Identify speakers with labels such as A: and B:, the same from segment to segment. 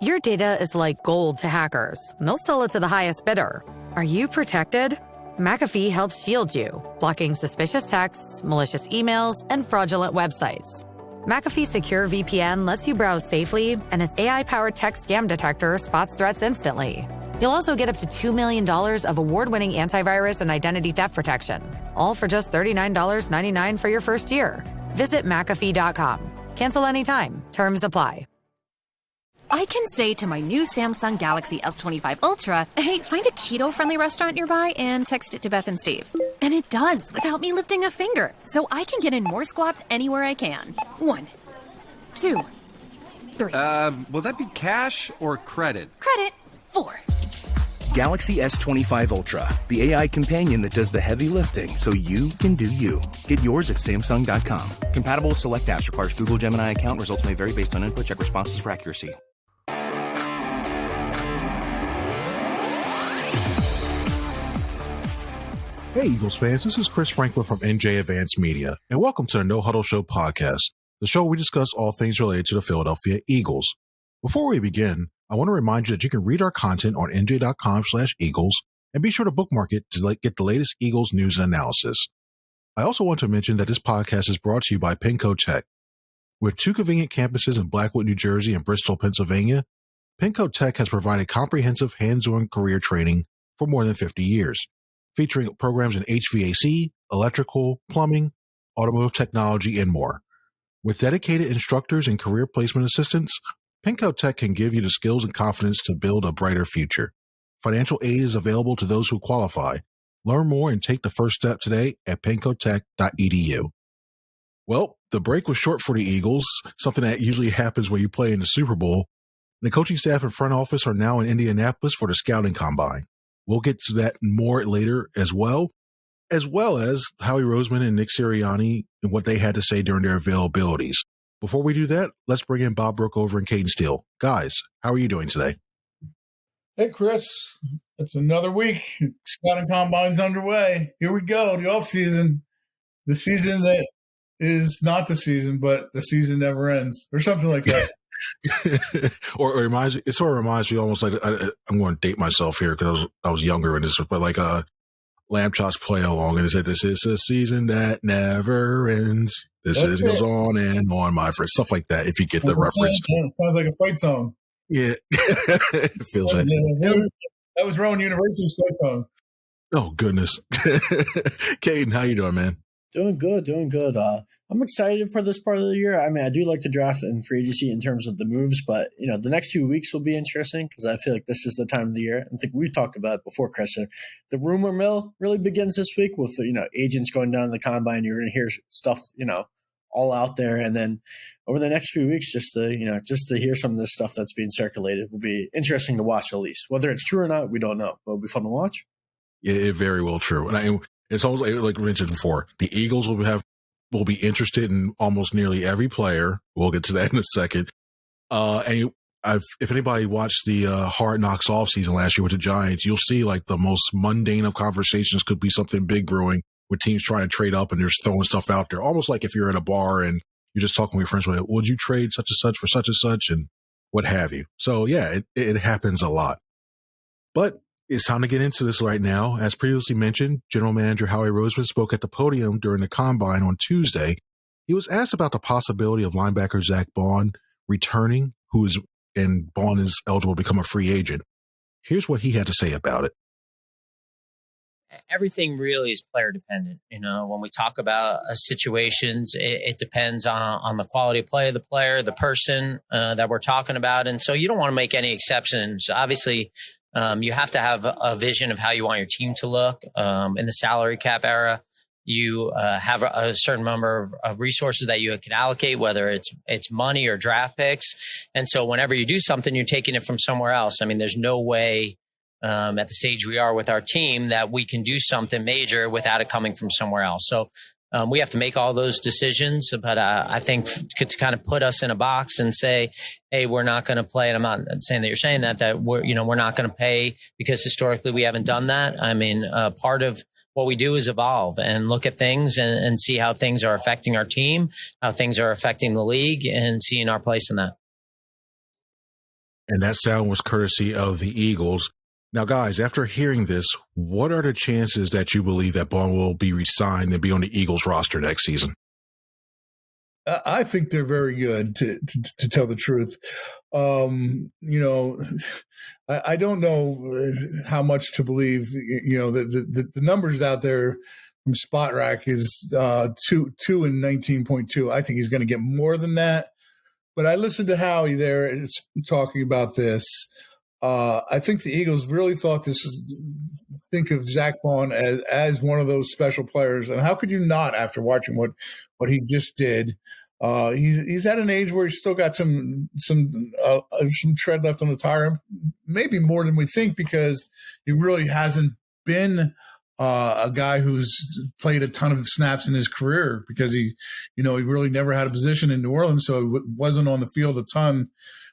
A: Your data is like gold to hackers, and they'll sell it to the highest bidder. Are you protected? McAfee helps shield you, blocking suspicious texts, malicious emails, and fraudulent websites. McAfee Secure VPN lets you browse safely, and its AI-powered text scam detector spots threats instantly. You'll also get up to $2 million of award-winning antivirus and identity theft protection, all for just $39.99 for your first year. Visit McAfee.com. Cancel anytime. Terms apply.
B: I can say to my new Samsung Galaxy S25 Ultra, hey, find a keto-friendly restaurant nearby and text it to Beth and Steve. And it does without me lifting a finger, so I can get in more squats anywhere I can. 1, 2, 3.
C: Will that be cash or credit?
B: Credit. 4.
D: Galaxy S25 Ultra, the AI companion that does the heavy lifting so you can do you. Get yours at Samsung.com. Compatible with select apps. Requires Google Gemini account. Results may vary based on input. Check responses for accuracy.
E: Hey, Eagles fans, this is Chris Franklin from NJ Advanced Media, and welcome to the No-Huddle Show podcast, the show where we discuss all things related to the Philadelphia Eagles. Before we begin, I want to remind you that you can read our content on NJ.com/Eagles, and be sure to bookmark it to get the latest Eagles news and analysis. I also want to mention that this podcast is brought to you by Penco Tech. With 2 convenient campuses in Blackwood, New Jersey and Bristol, Pennsylvania, Penco Tech has provided comprehensive hands-on career training for more than 50 years. Featuring programs in HVAC, electrical, plumbing, automotive technology, and more. With dedicated instructors and career placement assistants, Penco Tech can give you the skills and confidence to build a brighter future. Financial aid is available to those who qualify. Learn more and take the first step today at pencotech.edu. Well, the break was short for the Eagles, something that usually happens when you play in the Super Bowl. The coaching staff and front office are now in Indianapolis for the scouting combine. We'll get to that more later as well as Howie Roseman and Nick Sirianni and what they had to say during their availabilities. Before we do that, let's bring in Bob Brookover and Cayden Steele. Guys, how are you doing today?
F: Hey, Chris. It's another week. Scouting combine's underway. Here we go, the offseason. The season that is not the season, but the season never ends, or something like that.
E: or it sort of reminds me almost like I'm going to date myself here because I was younger in this, but like Lamb Chops play along and it said, "This is a season that never ends. This season goes on and on, my friend." Stuff like that. If you get the reference,
F: sounds like a fight song.
E: Yeah, it feels like
F: that was Rowan University's fight song.
E: Oh goodness, Cayden, how you doing, man?
G: Doing good. I'm excited for this part of the year. I mean, I do like to draft in free agency in terms of the moves, but the next 2 weeks will be interesting because I feel like this is the time of the year. I think we've talked about it before, Chris. The rumor mill really begins this week with agents going down to the combine. You're going to hear stuff, all out there, and then over the next few weeks, just to hear some of this stuff that's being circulated will be interesting to watch. At least whether it's true or not, we don't know, but it'll be fun to watch.
E: Yeah, it very well true, and it's almost like we mentioned before. The Eagles will be interested in almost nearly every player. We'll get to that in a second. If anybody watched the Hard Knocks offseason last year with the Giants, you'll see like the most mundane of conversations could be something big brewing with teams trying to trade up and they're throwing stuff out there. Almost like if you're at a bar and you're just talking with your friends, would you trade such and such for such and such and what have you? So yeah, it happens a lot. But it's time to get into this right now. As previously mentioned, General Manager Howie Roseman spoke at the podium during the combine on Tuesday. He was asked about the possibility of linebacker Zack Baun returning, and Baun is eligible to become a free agent. Here's what he had to say about it.
H: Everything really is player dependent. When we talk about situations, it depends on the quality of play of the player, the person that we're talking about. And so you don't want to make any exceptions. Obviously, you have to have a vision of how you want your team to look. In the salary cap era, you have a certain number of resources that you can allocate, whether it's money or draft picks. And so whenever you do something, you're taking it from somewhere else. I mean, there's no way at the stage we are with our team that we can do something major without it coming from somewhere else. So we have to make all those decisions, but I think to kind of put us in a box and say, hey, we're not going to play. And I'm not saying that you're saying that we're not going to pay because historically we haven't done that. I mean, part of what we do is evolve and look at things and see how things are affecting our team, how things are affecting the league, and seeing our place in that.
E: And that sound was courtesy of the Eagles. Now, guys, after hearing this, what are the chances that you believe that Baun will be re-signed and be on the Eagles roster next season?
F: I think they're very good, to tell the truth. I don't know how much to believe. The numbers out there from Spot Rack is 2 and 19.2. I think he's going to get more than that. But I listened to Howie there talking about this. I think the Eagles really think of Zack Baun as one of those special players. And how could you not after watching what he just did? He's at an age where he's still got some tread left on the tire, maybe more than we think, because he really hasn't been a guy who's played a ton of snaps in his career, because he really never had a position in New Orleans, so he wasn't on the field a ton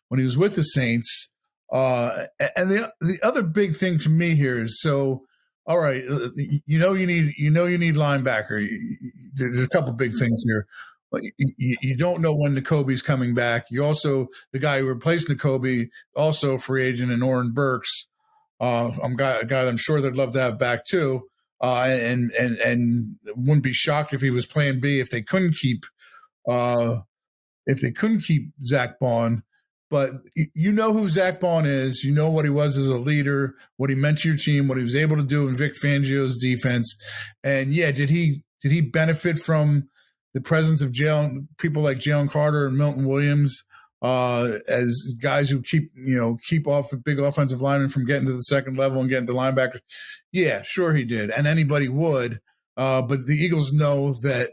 F: when he was with the Saints. And the other big thing to me here is, so all right, you need linebacker. There's a couple big things here. You don't know when Nakobe's coming back. You also, the guy who replaced Nakobe, also a free agent, in Oren Burks. A guy I'm sure they'd love to have back too. And wouldn't be shocked if he was plan B if they couldn't keep Zack Baun. But you know who Zack Baun is. You know what he was as a leader, what he meant to your team, what he was able to do in Vic Fangio's defense. And yeah, did he benefit from the presence of people like Jalen Carter and Milton Williams as guys who keep off a big offensive lineman from getting to the second level and getting to linebackers? Yeah, sure he did, and anybody would. But the Eagles know that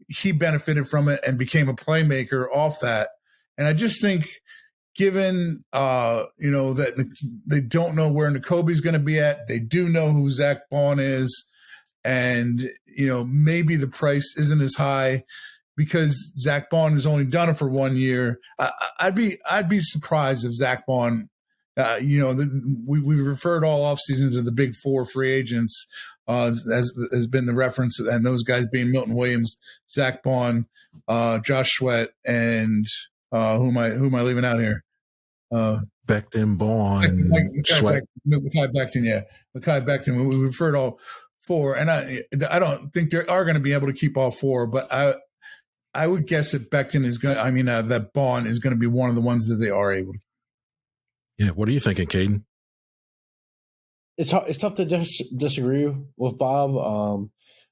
F: he benefited from it and became a playmaker off that. And I just think, given that they don't know where Nakobe's going to be at, they do know who Zack Baun is. And, maybe the price isn't as high because Zack Baun has only done it for 1 year. I'd be surprised if Zack Baun, we referred all offseason to the big four free agents as has been the reference, and those guys being Milton Williams, Zack Baun, Josh Sweat, and who am I leaving out here?
E: Becton, Baun, Sweat.
F: Mekhi Becton, yeah. Mekhi Becton. We referred all four, and I don't think they are going to be able to keep all four, but I would guess that Becton is going. That Baun is going to be one of the ones that they are able to.
E: Yeah, what are you thinking, Cayden?
G: It's tough to disagree with Bob.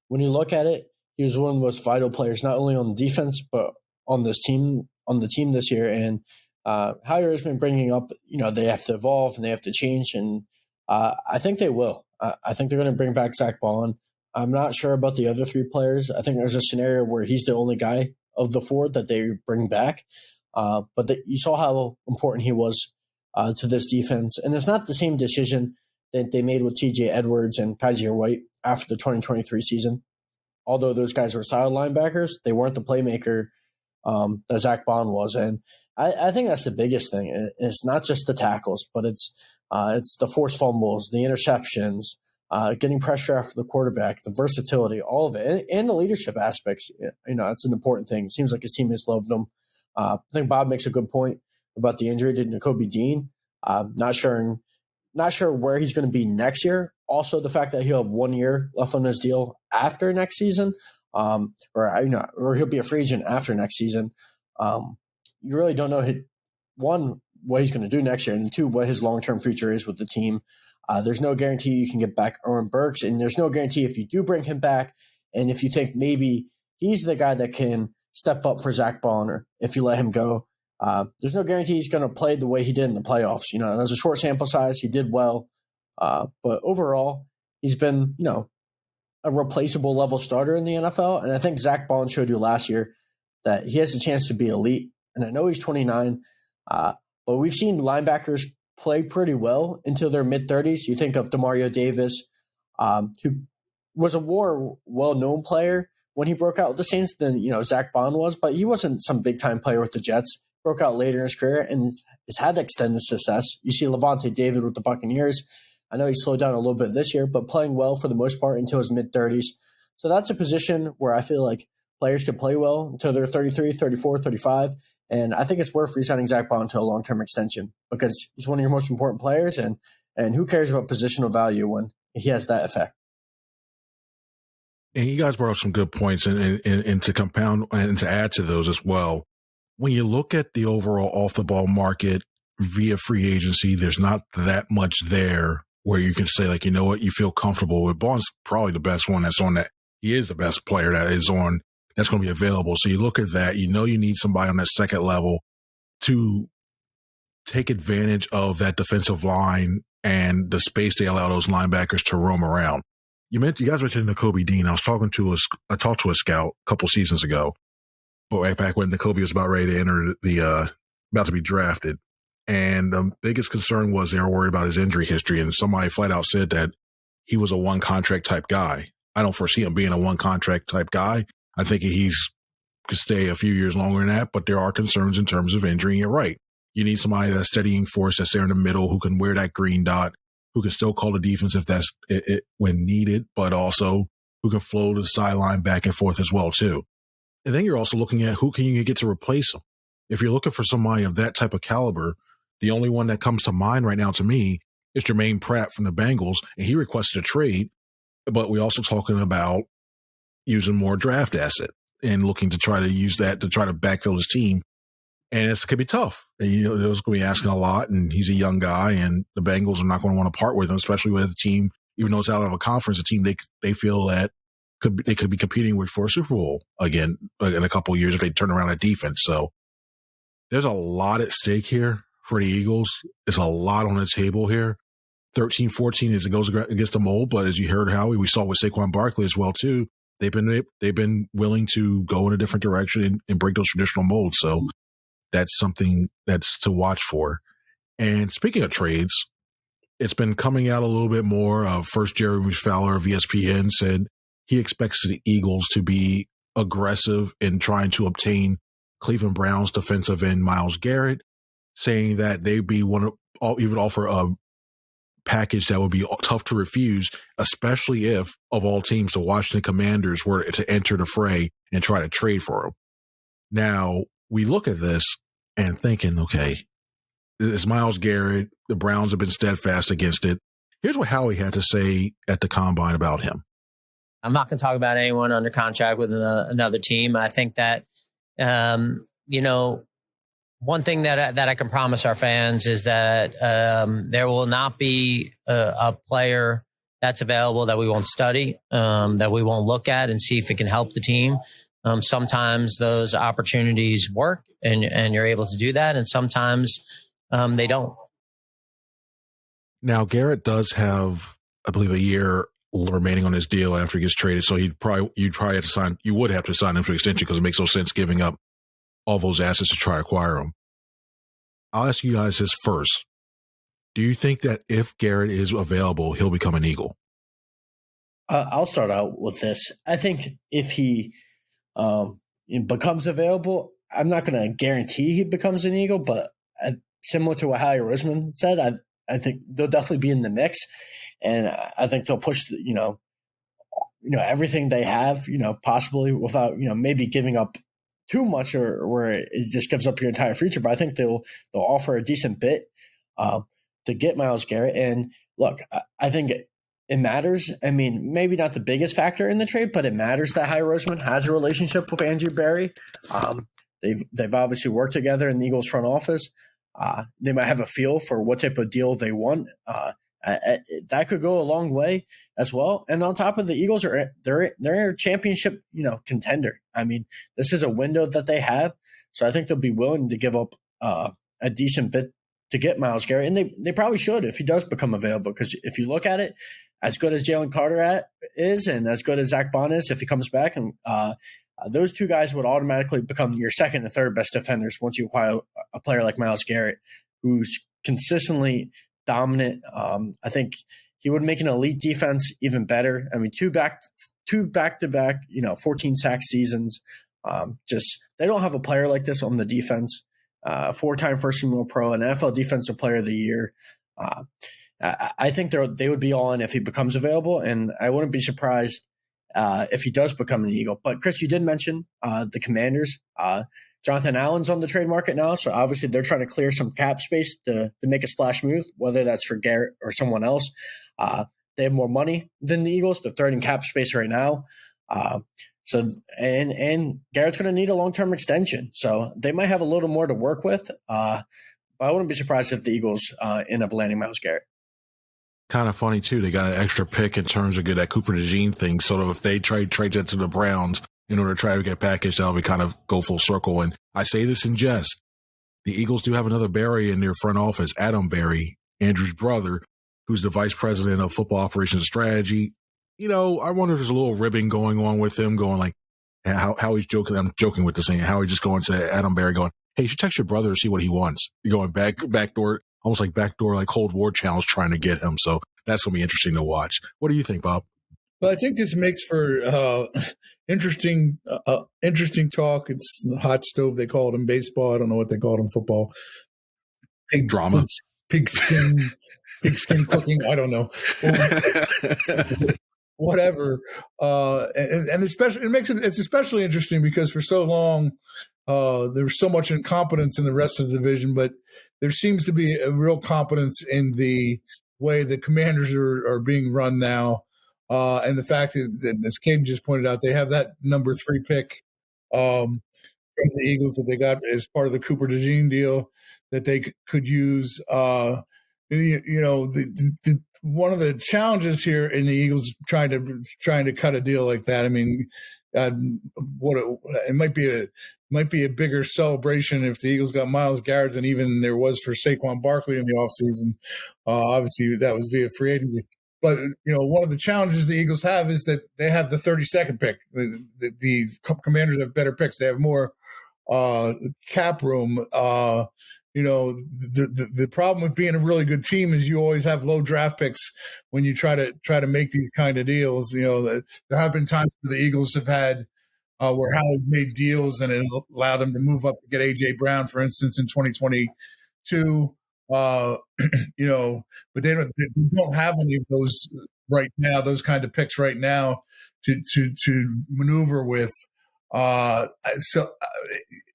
G: When you look at it, he was one of the most vital players, not only on defense but on the team this year. And Howie Roseman bringing up, they have to evolve and they have to change, and I think they will. I think they're going to bring back Zack Baun. I'm not sure about the other three players. I think there's a scenario where he's the only guy of the four that they bring back. But you saw how important he was to this defense. And it's not the same decision that they made with TJ Edwards and Kaiser White after the 2023 season. Although those guys were style linebackers, they weren't the playmaker that Zack Baun was. And I think that's the biggest thing. It's not just the tackles, but it's the forced fumbles, the interceptions, getting pressure after the quarterback, the versatility, all of it, and the leadership aspects. It's an important thing. It seems like his teammates loved him. I think Bob makes a good point about the injury to Nakobe Dean. Not sure where he's going to be next year. Also, the fact that he'll have 1 year left on his deal after next season, or he'll be a free agent after next season. You really don't know one, what he's going to do next year, and two, what his long-term future is with the team. There's no guarantee you can get back Oren Burks, and there's no guarantee if you do bring him back, and if you think maybe he's the guy that can step up for Zack Baun, or if you let him go, there's no guarantee he's going to play the way he did in the playoffs. There's a short sample size. He did well, but overall, he's been, a replaceable level starter in the NFL, and I think Zack Baun showed you last year that he has a chance to be elite. And I know he's 29, but we've seen linebackers play pretty well until their mid-30s. You think of Demario Davis, who was a more well-known player when he broke out with the Saints than Zack Baun was, but he wasn't some big-time player with the Jets. Broke out later in his career and has had extended success. You see Levante David with the Buccaneers. I know he slowed down a little bit this year, but playing well for the most part until his mid-30s. So that's a position where I feel like players can play well until they're 33, 34, 35. And I think it's worth re-signing Zack Baun to a long-term extension because he's one of your most important players, and who cares about positional value when he has that effect?
E: And you guys brought up some good points, and to compound and to add to those as well. When you look at the overall off the ball market via free agency, there's not that much there where you can say, like, you know what, you feel comfortable with. Baun's probably the best one that's on that. He is the best player that is on that's going to be available. So you look at that, you know, you need somebody on that second level to take advantage of that defensive line and the space they allow those linebackers to roam around. You guys mentioned Nakobe Dean. I talked to a scout a couple seasons ago, but right back when Nakobe was about ready to enter about to be drafted. And the biggest concern was they were worried about his injury history. And somebody flat out said that he was a one contract type guy. I don't foresee him being a one contract type guy. I think could stay a few years longer than that, but there are concerns in terms of injury. And you're right. You need somebody that's steadying force that's there in the middle who can wear that green dot, who can still call the defense if that's it when needed, but also who can flow to the sideline back and forth as well too. And then you're also looking at who can you get to replace him. If you're looking for somebody of that type of caliber, the only one that comes to mind right now to me is Jermaine Pratt from the Bengals, and he requested a trade, but we're also talking about using more draft asset and looking to try to use that to try to backfill his team. And it could be tough. And, you know, there's going to be asking a lot, and he's a young guy, and the Bengals are not going to want to part with him, especially with a team, even though it's out of a conference, a team they feel that they could be competing with for a Super Bowl again in a couple of years if they turn around that defense. So there's a lot at stake here for the Eagles. There's a lot on the table here. 13-14 as it goes against the mold, but as you heard, Howie, we saw with Saquon Barkley as well too. They've been willing to go in a different direction and break those traditional molds. So that's something that's to watch for. And speaking of trades, it's been coming out a little bit more. First, Jeremy Fowler of ESPN said he expects the Eagles to be aggressive in trying to obtain Cleveland Browns defensive end Myles Garrett, saying that they'd be even offer a package that would be tough to refuse, especially if, of all teams, the Washington Commanders were to enter the fray and try to trade for him. Now, we look at this and thinking, okay, it's Myles Garrett. The Browns have been steadfast against it. Here's what Howie had to say at the Combine about him.
H: I'm not going to talk about anyone under contract with another team. I think that, one thing that I can promise our fans is that there will not be a player that's available that we won't study, that we won't look at and see if it can help the team. Sometimes those opportunities work and you're able to do that, and sometimes they don't.
E: Now, Garrett does have, I believe, a year remaining on his deal after he gets traded, so you would have to sign him to extension because it makes no sense giving up all those assets to try to acquire him. I'll ask you guys this first. Do you think that if Garrett is available, he'll become an Eagle?
G: I'll start out with this. I think if he becomes available, I'm not going to guarantee he becomes an Eagle, but similar to what Howie Roseman said, I think they'll definitely be in the mix, and I think they'll push everything they have, possibly without maybe giving up too much or where it just gives up your entire future. But I think they'll offer a decent bit to get Myles Garrett. And look, I think it matters. I mean, maybe not the biggest factor in the trade, but it matters that Howie Roseman has a relationship with Andrew Berry. They've obviously worked together in the Eagles front office. They might have a feel for what type of deal they want. That could go a long way as well. And on top of the Eagles, they're a championship, contender. I mean, this is a window that they have, so I think they'll be willing to give up a decent bit to get Myles Garrett, and they probably should if he does become available. Because if you look at it, as good as Jalen Carter is, and as good as Zack Baun is, if he comes back, and those two guys would automatically become your second and third best defenders once you acquire a player like Myles Garrett, who's consistently dominant. I think he would make an elite defense even better. I mean, two back-to-back, 14 sack seasons. They don't have a player like this on the defense. 4-time first-team All-Pro, an NFL Defensive Player of the Year. I think they would be all in if he becomes available, and I wouldn't be surprised if he does become an Eagle. But Chris, you did mention the Commanders. Jonathan Allen's on the trade market now, so obviously they're trying to clear some cap space to make a splash move, whether that's for Garrett or someone else. They have more money than the Eagles. They're third in cap space right now. And Garrett's going to need a long-term extension, so they might have a little more to work with. But I wouldn't be surprised if the Eagles end up landing Myles Garrett.
E: Kind of funny too. They got an extra pick in terms of that Cooper DeJean thing. So if they trade that to the Browns in order to try to get packaged, that'll be kind of go full circle. And I say this in jest. The Eagles do have another Barry in their front office, Adam Barry, Andrew's brother, who's the vice president of football operations and strategy. I wonder if there's a little ribbing going on with him, going like how he's joking. I'm joking with this thing. How he's just going to Adam Barry going, hey, you should text your brother to see what he wants. You're going backdoor, almost like backdoor, like Cold War challenge trying to get him. So that's going to be interesting to watch. What do you think, Bob?
F: Well, I think this makes for interesting talk. It's the hot stove, they call it in baseball. I don't know what they call it in football.
E: Drama.
F: Pigskin cooking. I don't know. Whatever. And especially, it's especially interesting because for so long, there was so much incompetence in the rest of the division, but there seems to be a real competence in the way the Commanders are being run now. And the fact that, as Cayden just pointed out, they have that number 3 pick from the Eagles that they got as part of the Cooper DeJean deal that they could use. One of the challenges here in the Eagles trying to cut a deal like that. I mean, it might be a bigger celebration if the Eagles got Myles Garrett than even there was for Saquon Barkley in the offseason. Obviously, that was via free agency. But, one of the challenges the Eagles have is that they have the 32nd pick. The Commanders have better picks. They have more cap room. The problem with being a really good team is you always have low draft picks when you try to make these kind of deals. There have been times where the Eagles have had where Howie's made deals and it allowed them to move up to get A.J. Brown, for instance, in 2022. But they don't have any of those right now, those kind of picks right now to maneuver with. So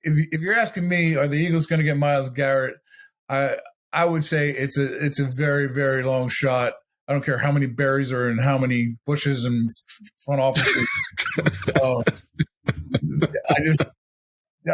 F: if you're asking me, are the Eagles going to get Myles Garrett? I would say it's a very, very long shot. I don't care how many berries are in how many bushes and front offices.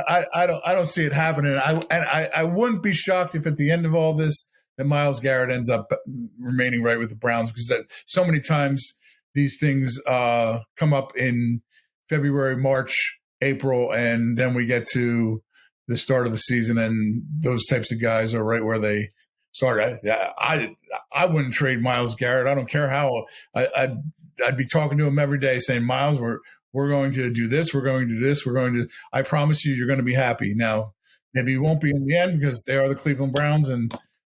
F: I don't see it happening. I wouldn't be shocked if at the end of all this that Myles Garrett ends up remaining right with the Browns, because so many times these things come up in February, March, April, and then we get to the start of the season, and those types of guys are right where they start. I wouldn't trade Myles Garrett. I don't care how. I'd be talking to him every day saying, Myles, we're going to do this. We're going to do this. I promise you're going to be happy. Now, maybe it won't be in the end because they are the Cleveland Browns and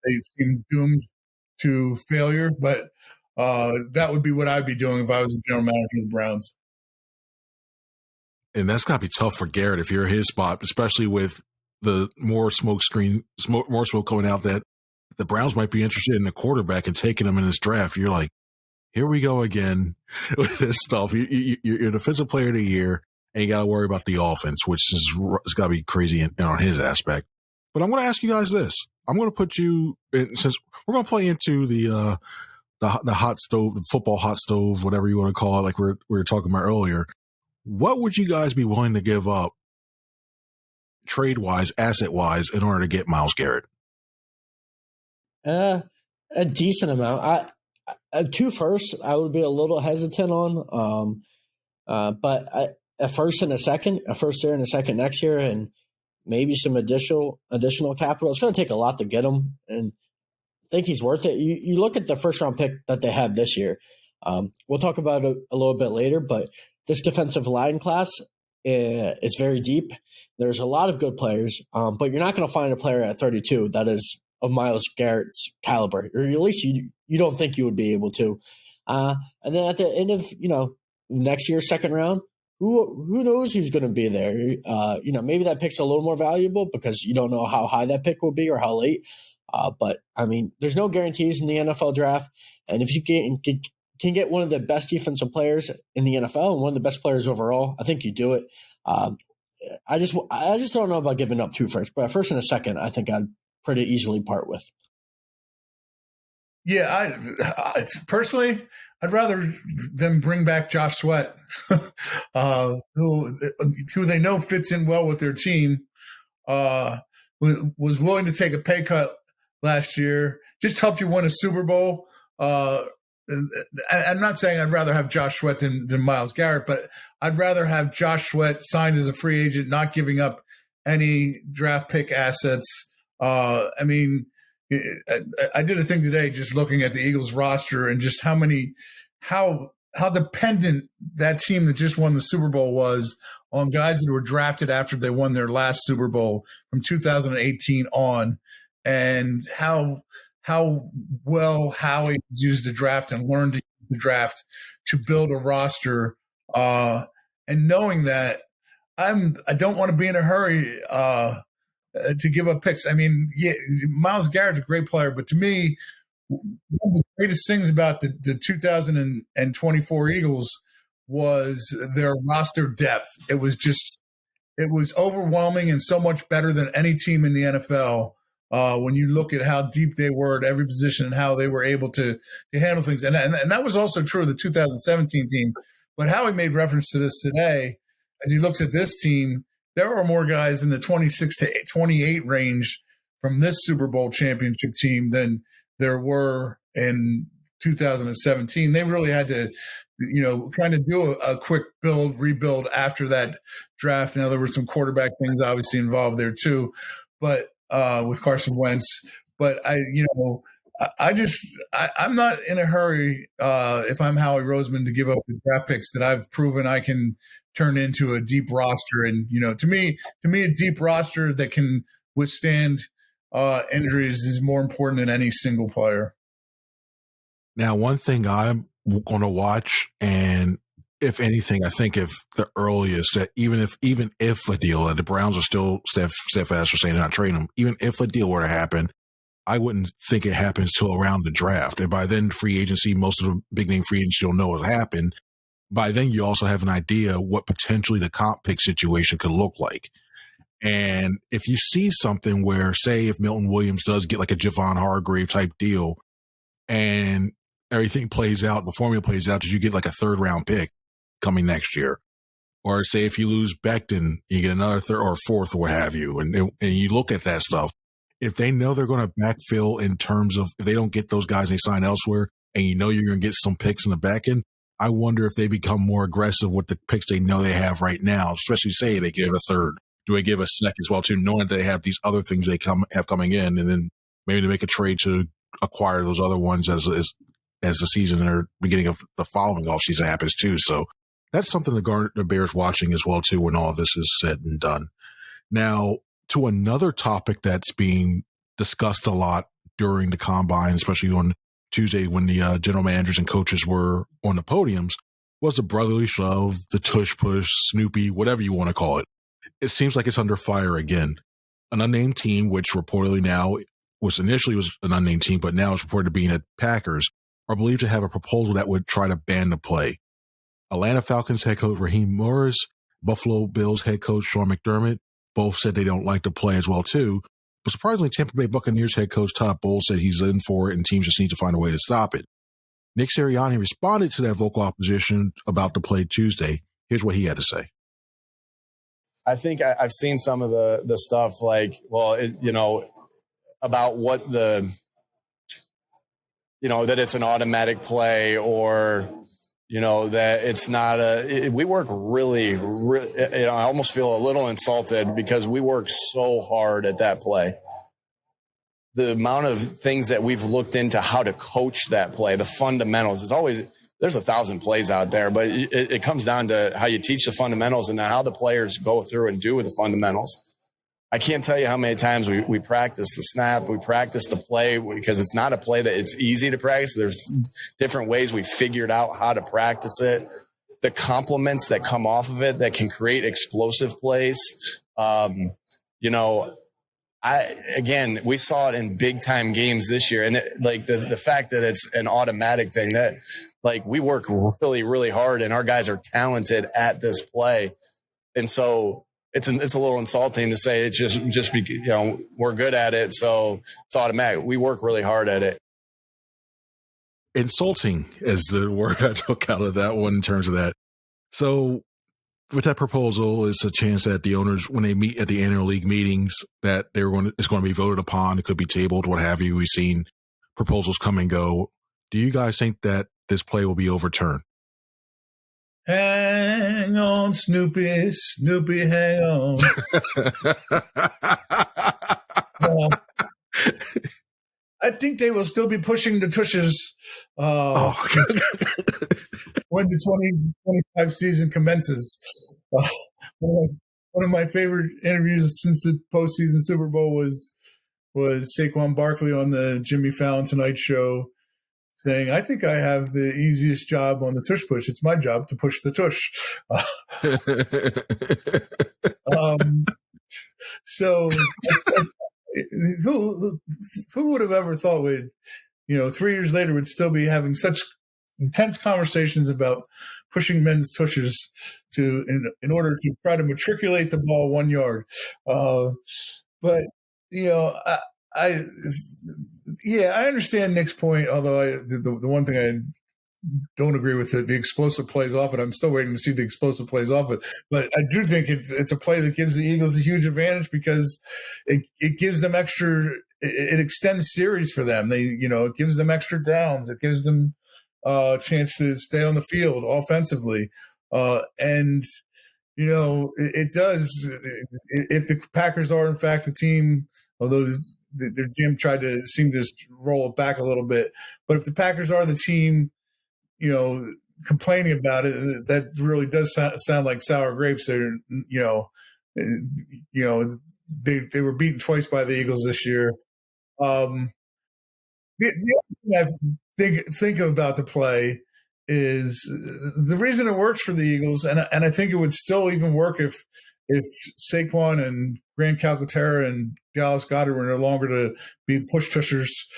F: they seem doomed to failure. But that would be what I'd be doing if I was the general manager of the Browns.
E: And that's got to be tough for Garrett if you're his spot, especially with the more smoke coming out that the Browns might be interested in a quarterback and taking him in this draft. You're like, here we go again with this stuff. You're defensive player of the year, and you got to worry about the offense, which it's got to be crazy on his aspect. But I'm going to ask you guys this. I'm going to put you in, since we're going to play into the hot stove, the football hot stove, whatever you want to call it, like we were talking about earlier. What would you guys be willing to give up trade-wise, asset-wise, in order to get Myles Garrett?
G: A decent amount. 2 firsts, I would be a little hesitant on. But a first and a second, a first year and a second next year, and maybe some additional capital. It's going to take a lot to get him, and I think he's worth it. You look at the first-round pick that they have this year. We'll talk about it a little bit later, but this defensive line class is very deep. There's a lot of good players, but you're not going to find a player at 32 that is of Myles Garrett's caliber, or at least you don't think you would be able to. And then at the end of next year's second round, who knows who's going to be there? Maybe that pick's a little more valuable because you don't know how high that pick will be or how late. But I mean, there's no guarantees in the NFL draft, and if you can get one of the best defensive players in the NFL and one of the best players overall, I think you do it. I just don't know about giving up 2 firsts, but a first and a second, I think I'd pretty easily part with.
F: Yeah, personally, I'd rather them bring back Josh Sweat, who they know fits in well with their team. Was willing to take a pay cut last year, just helped you win a Super Bowl. I'm not saying I'd rather have Josh Sweat than Myles Garrett, but I'd rather have Josh Sweat signed as a free agent, not giving up any draft pick assets. I did a thing today just looking at the Eagles roster and just how dependent that team that just won the Super Bowl was on guys that were drafted after they won their last Super Bowl from 2018 on, and how well Howie has used the draft and learned to use the draft to build a roster. And knowing that, I don't want to be in a hurry to give up picks. I mean, yeah, Myles Garrett's a great player, but to me, one of the greatest things about the 2024 Eagles was their roster depth. It was overwhelming and so much better than any team in the NFL. When you look at how deep they were at every position and how they were able to handle things. And that was also true of the 2017 team. But Howie made reference to this today as he looks at this team. There are more guys in the 26 to 28 range from this Super Bowl championship team than there were in 2017. They really had to, kind of do a quick rebuild after that draft. Now, there were some quarterback things obviously involved there too, but with Carson Wentz. But I'm not in a hurry if I'm Howie Roseman to give up the draft picks that I've proven I can turn into a deep roster. And, to me, a deep roster that can withstand injuries is more important than any single player.
E: Now, one thing I'm going to watch, and if anything, I think if the earliest that even if a deal that the Browns are still steadfast for saying they're not trading them, even if a deal were to happen, I wouldn't think it happens till around the draft. And by then, free agency, most of the big name free agents you'll know has happened. By then, you also have an idea what potentially the comp pick situation could look like. And if you see something where, say, if Milton Williams does get like a Javon Hargrave type deal and everything plays out, the formula plays out, did you get like a 3rd round pick coming next year? Or say if you lose Becton, you get another 3rd or 4th or what have you. And you look at that stuff. If they know they're going to backfill in terms of if they don't get those guys they sign elsewhere and you're going to get some picks in the back end, I wonder if they become more aggressive with the picks they know they have right now, especially say they give a 3rd. Do they give a 2nd as well too, knowing that they have these other things they have coming in, and then maybe to make a trade to acquire those other ones as the season or beginning of the following offseason happens too. So that's something the Bears watching as well too when all of this is said and done. Now, to another topic that's being discussed a lot during the combine, especially on Tuesday when the general managers and coaches were on the podiums, was the brotherly shove, the tush push, Snoopy, whatever you want to call it. It seems like it's under fire again. An unnamed team, which reportedly now initially was an unnamed team, but now is reported to be at Packers, are believed to have a proposal that would try to ban the play. Atlanta Falcons head coach Raheem Morris, Buffalo Bills head coach Sean McDermott, both said they don't like the play as well too. But surprisingly, Tampa Bay Buccaneers head coach Todd Bowles said he's in for it and teams just need to find a way to stop it. Nick Sirianni responded to that vocal opposition about the play Tuesday. Here's what he had to say.
I: I think I've seen some of the stuff like, about what that it's an automatic play or, that it's not we work really, I almost feel a little insulted because we work so hard at that play. The amount of things that we've looked into how to coach that play, the fundamentals is always, there's 1,000 plays out there, but it comes down to how you teach the fundamentals and how the players go through and do with the fundamentals. I can't tell you how many times we practice the snap, we practice the play because it's not a play that it's easy to practice. There's different ways we figured out how to practice it. The complements that come off of it that can create explosive plays. We saw it in big time games this year. And the fact that it's an automatic thing that we work really, really hard and our guys are talented at this play. And so it's a little insulting to say it's just we're good at it, so it's automatic. We work really hard at it.
E: Insulting is the word I took out of that one in terms of that. So with that proposal, it's a chance that the owners, when they meet at the annual league meetings, that it's going to be voted upon. It could be tabled, what have you. We've seen proposals come and go. Do you guys think that this play will be overturned?
F: Hang on, Snoopy, Snoopy, hang on. I think they will still be pushing the tushes when the 2025 season commences. One of my favorite interviews since the postseason Super Bowl was Saquon Barkley on the Jimmy Fallon Tonight Show saying, I think I have the easiest job on the Tush Push. It's my job to push the tush. So who would have ever thought 3 years later we'd still be having such intense conversations about pushing men's tushes in order to try to matriculate the ball 1 yard. But I understand Nick's point, although the one thing I don't agree with the explosive plays off it. I'm still waiting to see the explosive plays off it. But I do think it's a play that gives the Eagles a huge advantage because it gives them it extends series for them. It gives them extra downs. It gives them a chance to stay on the field offensively. It does. If the Packers are in fact the team, although their GM tried to seem to roll it back a little bit, but if the Packers are the team, complaining about it, that really does sound like sour grapes. They were beaten twice by the Eagles this year. The other thing I think about the play is the reason it works for the Eagles, and I think it would still even work if Saquon and Grant Calcaterra and Dallas Goedert were no longer to be tush pushers,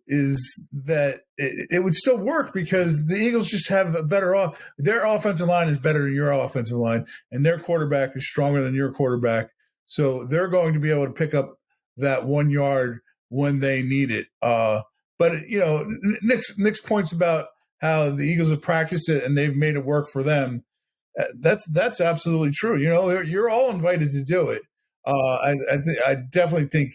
F: is that it would still work because the Eagles just have a better their offensive line is better than your offensive line, and their quarterback is stronger than your quarterback. So they're going to be able to pick up that 1 yard when they need it. But Nick's points about how the Eagles have practiced it and they've made it work for them. That's absolutely true. You're all invited to do it. I definitely think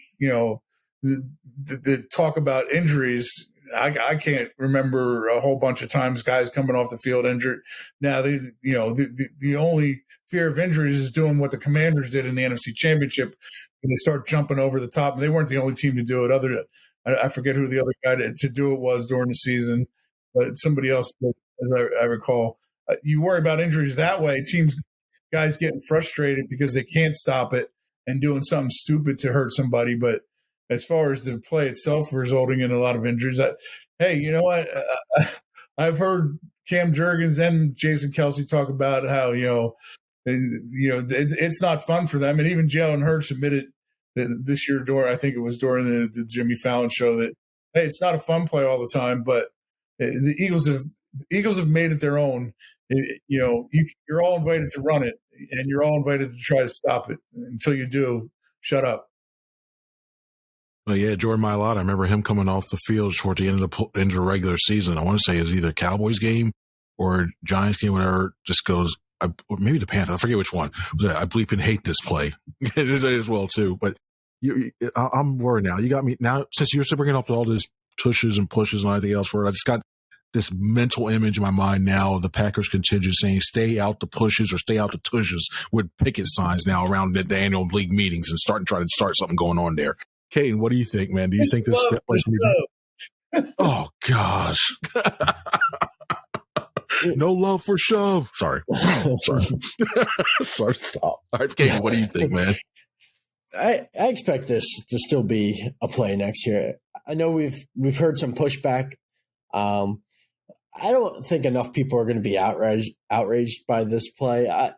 F: the talk about injuries. I can't remember a whole bunch of times guys coming off the field injured. Now the only fear of injuries is doing what the Commanders did in the NFC Championship when they start jumping over the top. And they weren't the only team to do it. I forget who the other guy to do it was during the season, but somebody else, as I recall. You worry about injuries that way. Guys getting frustrated because they can't stop it and doing something stupid to hurt somebody. But as far as the play itself resulting in a lot of injuries, you know what? I've heard Cam Jurgens and Jason Kelsey talk about how it's not fun for them, and even Jalen Hurts admitted that this year I think it was during the Jimmy Fallon show that hey, it's not a fun play all the time, but the Eagles have made it their own. You're all invited to run it, and you're all invited to try to stop it. Until you do, shut up.
E: Well, yeah, Jordan Mailata, I remember him coming off the field toward the end of the regular season. I want to say it was either Cowboys game or Giants game, whatever. Just goes, or maybe the Panthers. I forget which one. I bleeping hate this play as well too. But I'm worried now. You got me now since you're still bringing up all this tushes and pushes and everything else for it. I just got this mental image in my mind now of the Packers contingent saying stay out the pushes or stay out the tushes with picket signs now around the annual league meetings and try to start something going on there. Cayden, what do you think, man? Do you think this Oh gosh. No love for shove. Sorry. Sorry, stop. All right, Cayden, what do you think, man?
G: I expect this to still be a play next year. I know we've heard some pushback. I don't think enough people are going to be outraged by this play.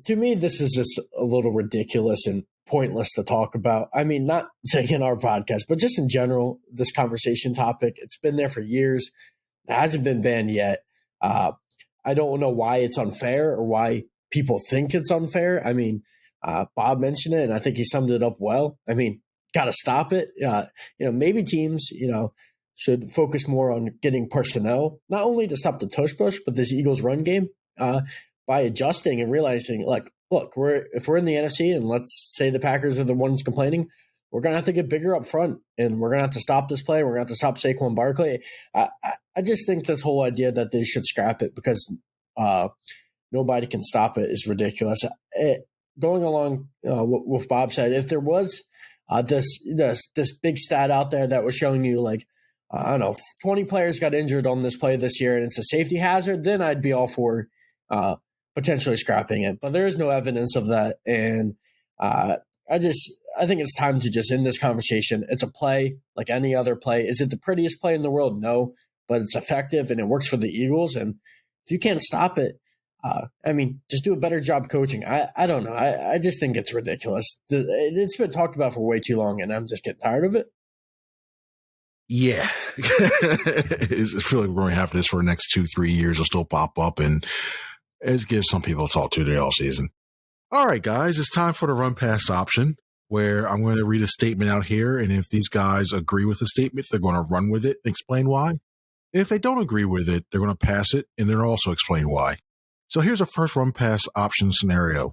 G: To me, this is just a little ridiculous and pointless to talk about. I mean, not saying in our podcast, but just in general, this conversation topic, it's been there for years. It hasn't been banned yet. I don't know why it's unfair or why people think it's unfair. I mean, Bob mentioned it, and I think he summed it up well. I mean, got to stop it. Maybe teams, should focus more on getting personnel, not only to stop the tush push, but this Eagles run game by adjusting and realizing, like, look, if we're in the NFC and let's say the Packers are the ones complaining, we're going to have to get bigger up front, and we're going to have to stop this play. We're going to have to stop Saquon Barkley. I just think this whole idea that they should scrap it because nobody can stop it is ridiculous. Going along with Bob said, if there was this big stat out there that was showing you, like, I don't know, 20 players got injured on this play this year and it's a safety hazard, then I'd be all for potentially scrapping it. But there is no evidence of that. And I think it's time to just end this conversation. It's a play like any other play. Is it the prettiest play in the world? No, but it's effective and it works for the Eagles. And if you can't stop it, just do a better job coaching. I don't know. I just think it's ridiculous. It's been talked about for way too long, and I'm just getting tired of it.
E: Yeah. I feel like we're going to have this for the next 2-3 years. It'll still pop up, and it gives some people to talk to the all season. All right, guys, it's time for the run past option, where I'm going to read a statement out here, and if these guys agree with the statement, they're going to run with it and explain why. If they don't agree with it, they're going to pass it, and they'll also explain why. So here's a first run pass option scenario.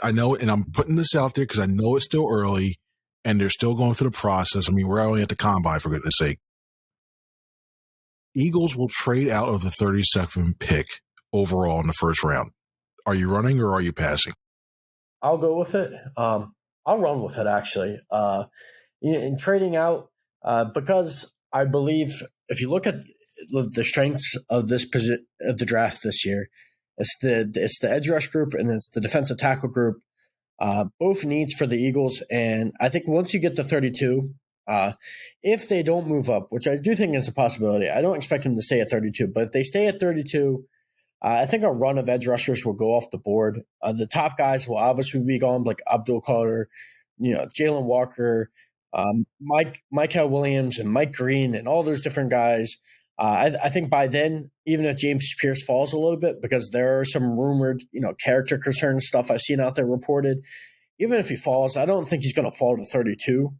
E: I know, and I'm putting this out there because I know it's still early and they're still going through the process. I mean, we're only at the combine, for goodness sake. Eagles will trade out of the 32nd pick overall in the first round. Are you running or are you passing?
G: I'll go with it. I'll run with it, actually. In trading out, because I believe if you look at the strengths of the draft this year, it's the edge rush group and it's the defensive tackle group. Both needs for the Eagles, and I think once you get to 32, if they don't move up, which I do think is a possibility, I don't expect them to stay at 32, but if they stay at 32, I think a run of edge rushers will go off the board. The top guys will obviously be gone, like Abdul Carter, Jalen Walker, Micah Williams, and Mike Green, and all those different guys. I think by then, even if James Pierce falls a little bit, because there are some rumored, character concern stuff I've seen out there reported, even if he falls, I don't think he's going to fall to 32.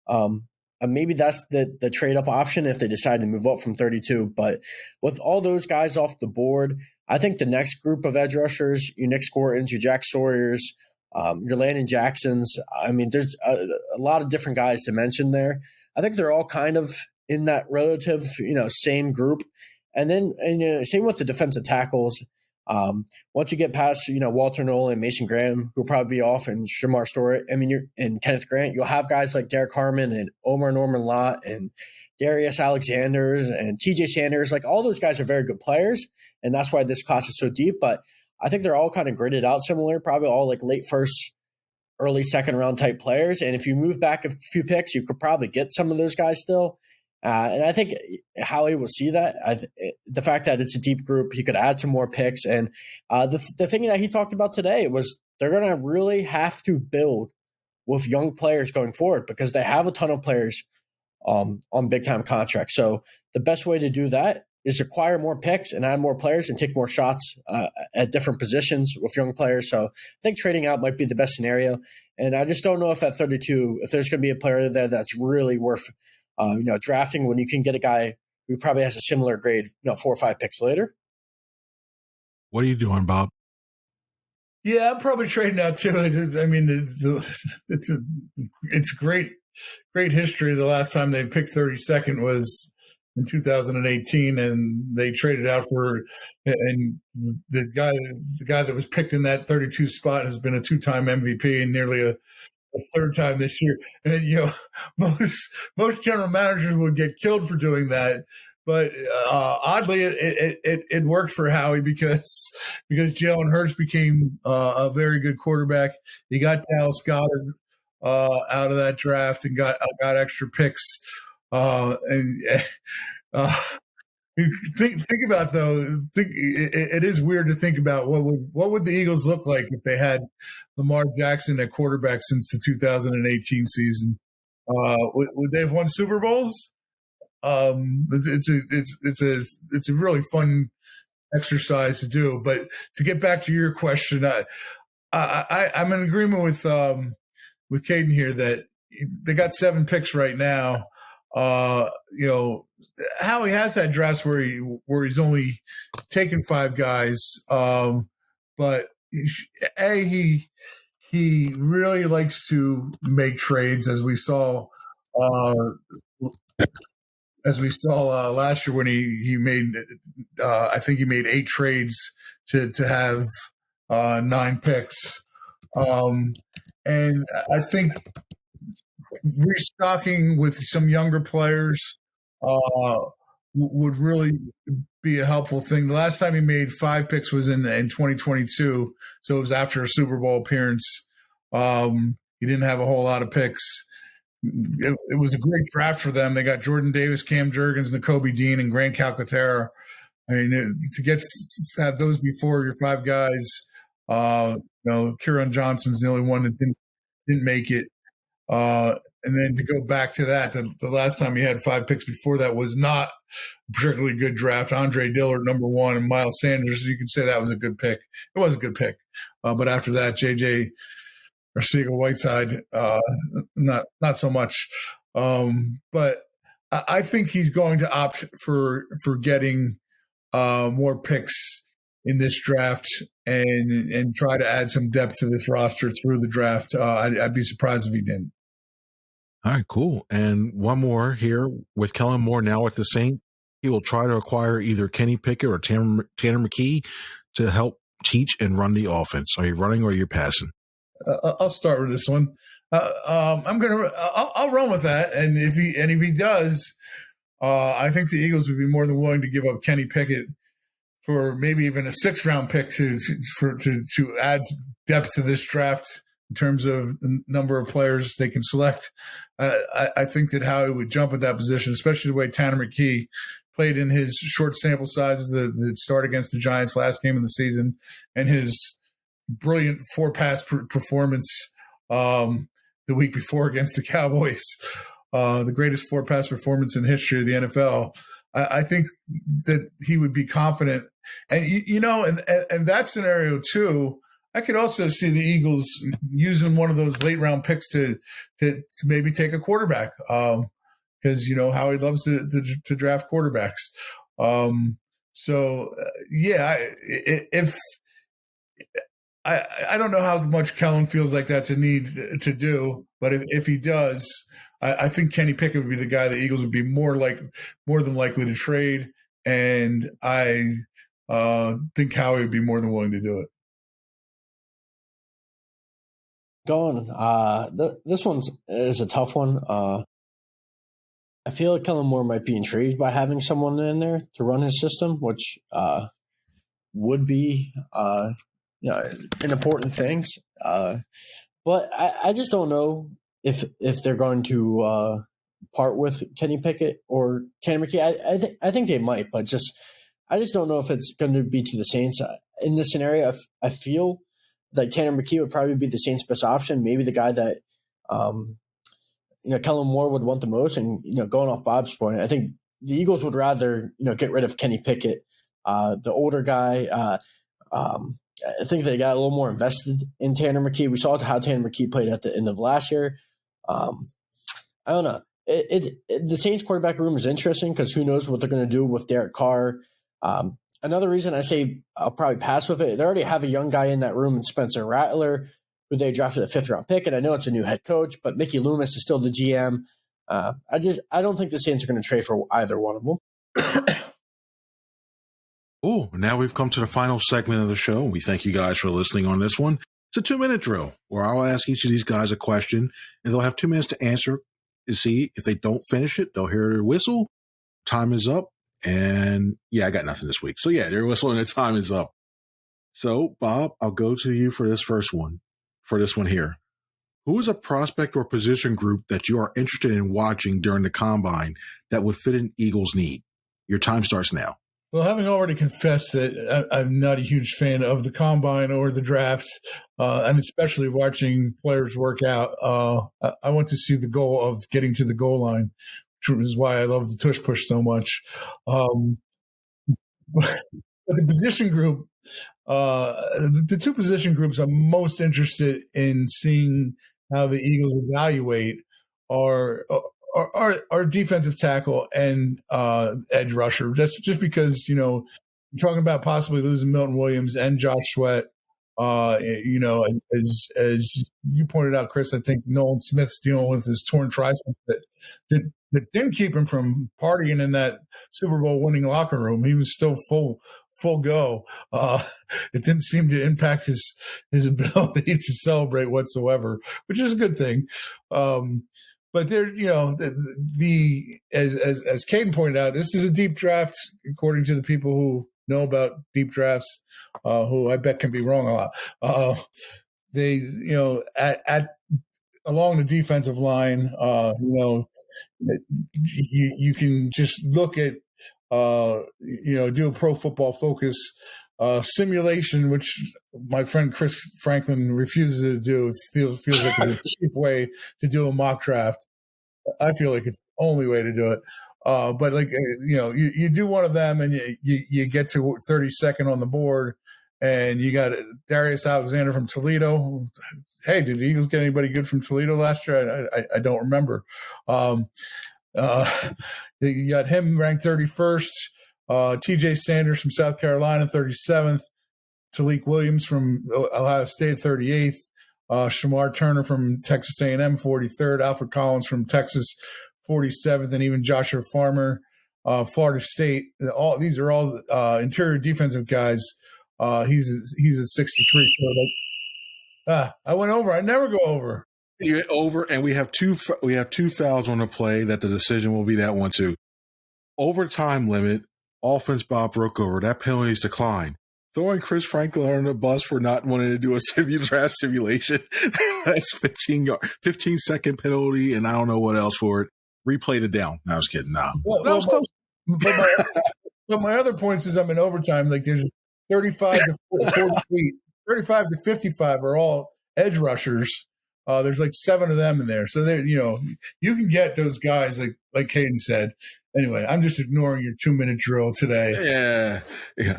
G: And maybe that's the trade-up option if they decide to move up from 32. But with all those guys off the board, I think the next group of edge rushers, your Nick Scortons, your Jack Sawyers, your Landon Jacksons, I mean, there's a lot of different guys to mention there. I think they're all kind of in that relative, same group. And then same with the defensive tackles. Once you get past, Walter Nolan, Mason Graham, who'll probably be off, and Shamar Stewart, and Kenneth Grant, you'll have guys like Derek Harmon and Omar Norman Lott and Darius Alexander and TJ Sanders. Like, all those guys are very good players, and that's why this class is so deep. But I think they're all kind of gridded out similar, probably all like late first, early second round type players. And if you move back a few picks, you could probably get some of those guys still. And I think Howie will see that. The fact that it's a deep group, he could add some more picks. And the thing that he talked about today was they're going to really have to build with young players going forward, because they have a ton of players on big-time contracts. So the best way to do that is acquire more picks and add more players and take more shots at different positions with young players. So I think trading out might be the best scenario. And I just don't know if at 32, if there's going to be a player there that's really worth drafting when you can get a guy who probably has a similar grade, 4 or 5 picks later.
E: What are you doing, Bob?
F: Yeah, I'm probably trading out too. It's great history. The last time they picked 32nd was in 2018, and they traded out for, and the guy that was picked in that 32 spot has been a 2-time MVP and nearly a 3rd time this year. And most general managers would get killed for doing that, but oddly, it worked for Howie because Jalen Hurts became a very good quarterback. He got Dallas Goedert out of that draft and got extra picks. Think about, though. It is weird to think about what would the Eagles look like if they had Lamar Jackson at quarterback since the 2018 season. Would they have won Super Bowls? It's a really fun exercise to do. But to get back to your question, I'm in agreement with Cayden here that they got 7 picks right now. Howie has had drafts where he's only taken 5 guys, but he really likes to make trades, as we saw last year when he made I think he made 8 trades to have 9 picks, and I think restocking with some younger players would really be a helpful thing. The last time he made 5 picks was in 2022, so it was after a Super Bowl appearance. He didn't have a whole lot of picks. It was a great draft for them. They got Jordan Davis, Cam Jurgens, Nakobe Dean, and Grant Calcaterra. I mean, to have those before your 5 guys, Kieran Johnson's the only one that didn't make it. And then to go back to that, the last time he had 5 picks before that was not a particularly good draft. Andre Dillard, number 1, and Miles Sanders, you could say that was a good pick. It was a good pick. But after that, J.J. Arcega-Whiteside, not so much. But I think he's going to opt for getting more picks in this draft and try to add some depth to this roster through the draft. I'd be surprised if he didn't.
E: All right, cool. And one more here with Kellen Moore now at the Saints. He will try to acquire either Kenny Pickett or Tanner McKee to help teach and run the offense. Are you running or are you passing?
F: I'll start with this one. I'll run with that, and if he does, I think the Eagles would be more than willing to give up Kenny Pickett for maybe even a 6th-round pick to add depth to this draft in terms of the number of players they can select. I think that Howie would jump at that position, especially the way Tanner McKee played in his short sample sizes, the start against the Giants last game of the season, and his brilliant 4-pass performance the week before against the Cowboys, the greatest 4-pass performance in history of the NFL. I think that he would be confident. And, in that scenario too, I could also see the Eagles using one of those late-round picks to maybe take a quarterback because, Howie loves to draft quarterbacks. If I don't know how much Kellen feels like that's a need to do, but if he does, I think Kenny Pickett would be the guy the Eagles would be more than likely to trade, and I think Howie would be more than willing to do it.
G: This one is a tough one. I feel like Kellen Moore might be intrigued by having someone in there to run his system, which would be an important thing. But I just don't know if they're going to part with Kenny Pickett or Tanner McKee. I think they might, but I just don't know if it's going to be to the Saints. In this scenario, I feel like Tanner McKee would probably be the Saints' best option, maybe the guy that Kellen Moore would want the most. And going off Bob's point, I think the Eagles would rather get rid of Kenny Pickett, the older guy. I think they got a little more invested in Tanner McKee. We saw how Tanner McKee played at the end of last year. I don't know. The Saints quarterback room is interesting because who knows what they're going to do with Derek Carr. Another reason I say I'll probably pass with it, they already have a young guy in that room in Spencer Rattler, who they drafted a 5th-round pick, and I know it's a new head coach, but Mickey Loomis is still the GM. I don't think the Saints are going to trade for either one of them.
E: Oh, now we've come to the final segment of the show. We thank you guys for listening on this one. It's a 2-minute drill where I'll ask each of these guys a question, and they'll have 2 minutes to answer. To see if they don't finish it, they'll hear their whistle. Time is up. And I got nothing this week. So their whistle and the time is up. So Bob, I'll go to you for this first one. For this one here. Who is a prospect or position group that you are interested in watching during the combine that would fit an Eagles need? Your time starts now.
F: Well, having already confessed that I'm not a huge fan of the combine or the draft, and especially watching players work out, I want to see the goal of getting to the goal line, which is why I love the tush push so much. But the position group, the two position groups I'm most interested in seeing how the Eagles evaluate are defensive tackle and edge rusher. That's just because, you're talking about possibly losing Milton Williams and Josh Sweat. As you pointed out, Chris, I think Nolan Smith's dealing with his torn tricep that didn't keep him from partying in that Super Bowl winning locker room. He was still full go. It didn't seem to impact his ability to celebrate whatsoever, which is a good thing. But there, as Cayden pointed out, this is a deep draft, according to the people who know about deep drafts, who I bet can be wrong a lot. They, along the defensive line, you can just look at, do a Pro Football Focus simulation, which my friend Chris Franklin refuses to do. It feels like it's a cheap way to do a mock draft. I feel like it's the only way to do it. But you do one of them and you get to 32nd on the board, and you got Darius Alexander from Toledo. Hey, did the Eagles get anybody good from Toledo last year? I don't remember. You got him ranked 31st. TJ Sanders from South Carolina, 37th. Talik Williams from Ohio State, 38th. Shamar Turner from Texas A&M, 43rd. Alfred Collins from Texas, 47th. And even Joshua Farmer, Florida State. These are all interior defensive guys. He's at 63. So I went over. I never go over.
E: You went over, and we have two fouls on the play that the decision will be that one too. Overtime limit, offense by Brookover. That penalty is declined. Throwing Chris Franklin on the bus for not wanting to do a draft simulation. That's 15-second penalty, and I don't know what else for it. Replay the down. No, I was kidding. No.
F: That was close. But my other points is I'm in overtime. Like there's 35 to 40 feet, 35 to 55 are all edge rushers. There's like 7 of them in there. So you can get those guys like Cayden said. Anyway, I'm just ignoring your 2-minute drill today.
E: Yeah.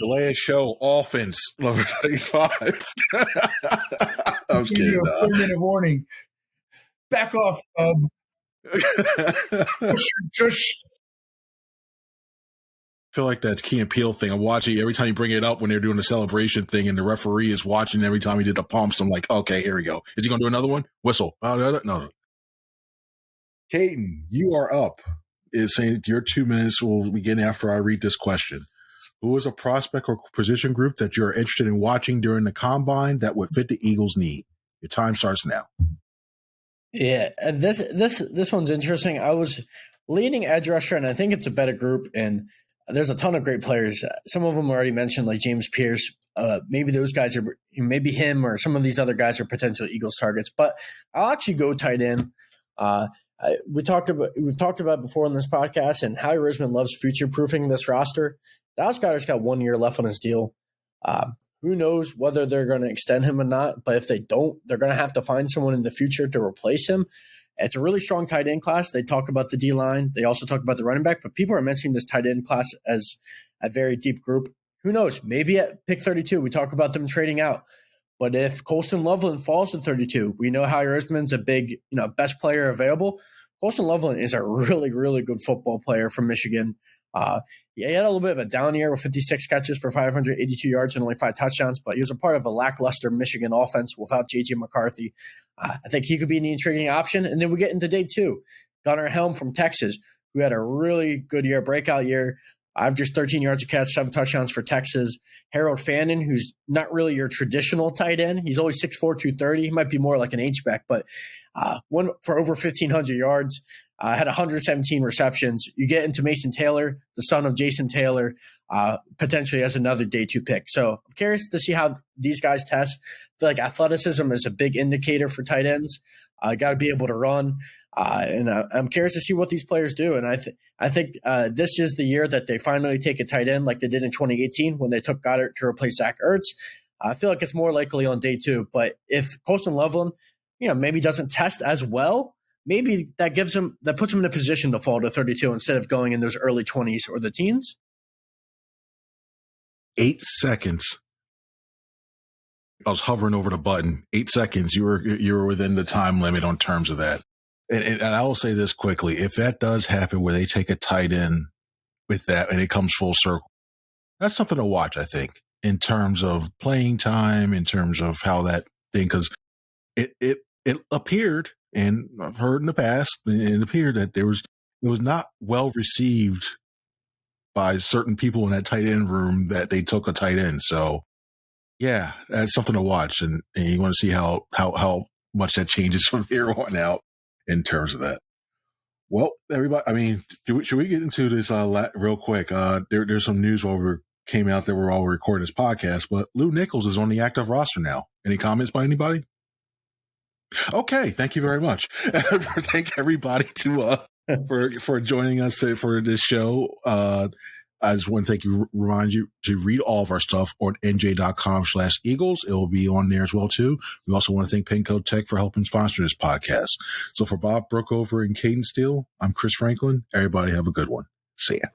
E: Delay a show offense number 35. I was kidding.
F: A 4-minute warning. Back off. Tush.
E: I feel like that Key and Peele thing. I'm watching every time you bring it up when they're doing the celebration thing, and the referee is watching every time he did the pumps. I'm like, okay, here we go. Is he going to do another one? Whistle. No. Cayden, you are up. Is saying your 2 minutes will begin after I read this question. Who is a prospect or position group that you're interested in watching during the combine that would fit the Eagles' need? Your time starts now.
G: Yeah, this one's interesting. I was leading edge rusher, and I think it's a better group. And there's a ton of great players. Some of them already mentioned, like James Pierce. Maybe those guys are, maybe him or some of these other guys are potential Eagles targets. But I'll actually go tight end. We've talked about before on this podcast, and Howie Roseman loves future proofing this roster. Dallas Goedert's got 1 year left on his deal. Who knows whether they're going to extend him or not, but if they don't, they're going to have to find someone in the future to replace him. It's a really strong tight end class. They talk about the D-line. They also talk about the running back, but people are mentioning this tight end class as a very deep group. Who knows? Maybe at pick 32, we talk about them trading out. But if Colston Loveland falls to 32, we know Howie Roseman's a big, best player available. Colston Loveland is a really, really good football player from Michigan. He had a little bit of a down year with 56 catches for 582 yards and only 5 touchdowns, but he was a part of a lackluster Michigan offense without J.J. McCarthy. I think he could be an intriguing option. And then we get into day 2. Gunnar Helm from Texas, who had a really good year, breakout year. Averaged 13 yards a catch, 7 touchdowns for Texas. Harold Fannin, who's not really your traditional tight end. He's only 6'4", 230. He might be more like an H-back, but one for over 1,500 yards. Had 117 receptions. You get into Mason Taylor, the son of Jason Taylor, potentially as another day 2 pick. So I'm curious to see how these guys test. I feel like athleticism is a big indicator for tight ends. Got to be able to run. And I'm curious to see what these players do. And I think this is the year that they finally take a tight end like they did in 2018 when they took Goddard to replace Zach Ertz. I feel like it's more likely on day 2. But if Colston Loveland, maybe doesn't test as well, maybe that puts him in a position to fall to 32 instead of going in those early 20s or the teens.
E: 8 seconds. I was hovering over the button. 8 seconds. You were within the time limit on terms of that. And I will say this quickly. If that does happen where they take a tight end with that and it comes full circle, that's something to watch, I think, in terms of playing time, in terms of how that thing, because it appeared, and I've heard in the past, it appeared that it was not well received by certain people in that tight end room that they took a tight end. So yeah, that's something to watch. And you want to see how much that changes from here on out in terms of that. Well, everybody, I mean, should we get into this real quick? There's some news came out that we're all recording this podcast, but Lou Nichols is on the active roster now. Any comments by anybody? Okay, thank you very much. Thank everybody for joining us for this show. I just want to remind you to read all of our stuff on NJ.com/Eagles. It will be on there as well, too. We also want to thank Penco Tech for helping sponsor this podcast. So for Bob Brookover and Cayden Steele, I'm Chris Franklin. Everybody have a good one. See ya.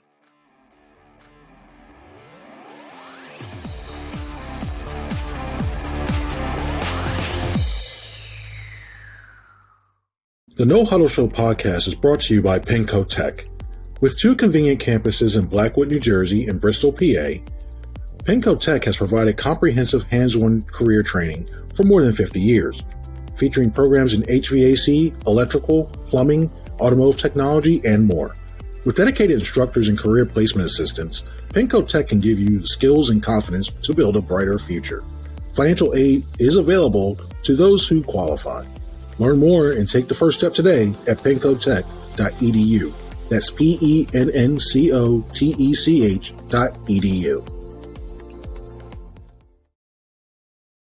E: The No-Huddle Show podcast is brought to you by Penco Tech. With 2 convenient campuses in Blackwood, New Jersey and Bristol, PA, Penco Tech has provided comprehensive hands-on career training for more than 50 years, featuring programs in HVAC, electrical, plumbing, automotive technology, and more. With dedicated instructors and career placement assistants, Penco Tech can give you the skills and confidence to build a brighter future. Financial aid is available to those who qualify. Learn more and take the first step today at pencotech.edu. That's PENNCOTECH.edu.